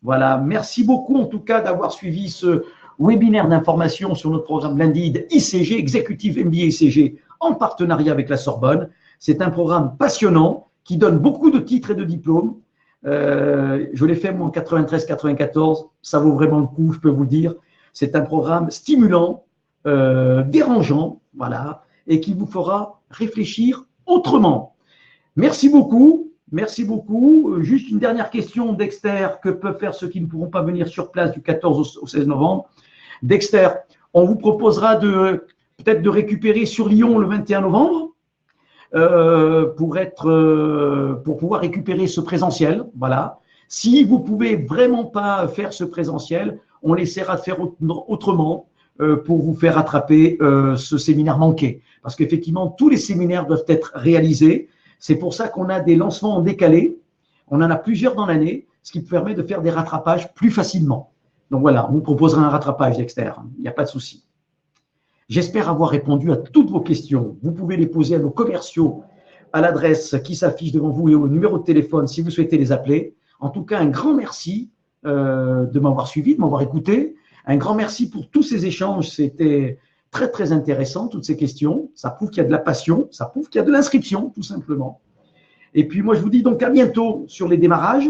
Voilà, merci beaucoup en tout cas d'avoir suivi ce webinaire d'information sur notre programme Blended ICG, Executive MBA ICG, en partenariat avec la Sorbonne. C'est un programme passionnant qui donne beaucoup de titres et de diplômes. Je l'ai fait moi en 93-94, ça vaut vraiment le coup, je peux vous dire. C'est un programme stimulant, dérangeant, voilà, et qui vous fera réfléchir autrement. Merci beaucoup. Merci beaucoup. Juste une dernière question, Dexter, que peuvent faire ceux qui ne pourront pas venir sur place du 14 au 16 novembre. Dexter, on vous proposera peut-être de récupérer sur Lyon le 21 novembre pour pouvoir récupérer ce présentiel. Voilà. Si vous ne pouvez vraiment pas faire ce présentiel, on essaiera de faire autrement pour vous faire rattraper ce séminaire manqué. Parce qu'effectivement, tous les séminaires doivent être réalisés. C'est pour ça qu'on a des lancements en décalé. On en a plusieurs dans l'année, ce qui permet de faire des rattrapages plus facilement. Donc voilà, on vous proposera un rattrapage, Dexter. Il n'y a pas de souci. J'espère avoir répondu à toutes vos questions. Vous pouvez les poser à nos commerciaux à l'adresse qui s'affiche devant vous et au numéro de téléphone si vous souhaitez les appeler. En tout cas, un grand merci de m'avoir suivi, de m'avoir écouté. Un grand merci pour tous ces échanges. C'était très, très intéressant, toutes ces questions. Ça prouve qu'il y a de la passion, ça prouve qu'il y a de l'inscription, tout simplement. Et puis, moi, je vous dis donc à bientôt sur les démarrages.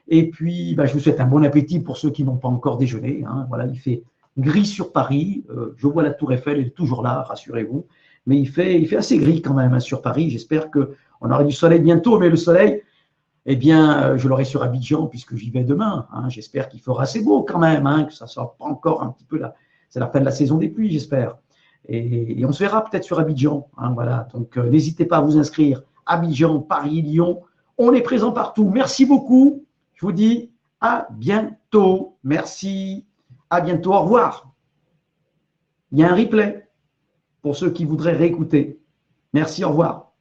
Et puis, je vous souhaite un bon appétit pour ceux qui n'ont pas encore déjeuné. Hein. Voilà, il fait gris sur Paris. Je vois la Tour Eiffel, elle est toujours là, rassurez-vous. Mais il fait assez gris quand même hein, sur Paris. J'espère qu'on aura du soleil bientôt. Mais le soleil, eh bien, je l'aurai sur Abidjan puisque j'y vais demain. Hein. J'espère qu'il fera assez beau quand même, hein, que ça ne soit pas encore un petit peu là. C'est la fin de la saison des pluies, j'espère. Et on se verra peut-être sur Abidjan. Hein, voilà. Donc, n'hésitez pas à vous inscrire. Abidjan, Paris, Lyon. On est présent partout. Merci beaucoup. Je vous dis à bientôt. Merci. À bientôt. Au revoir. Il y a un replay pour ceux qui voudraient réécouter. Merci. Au revoir.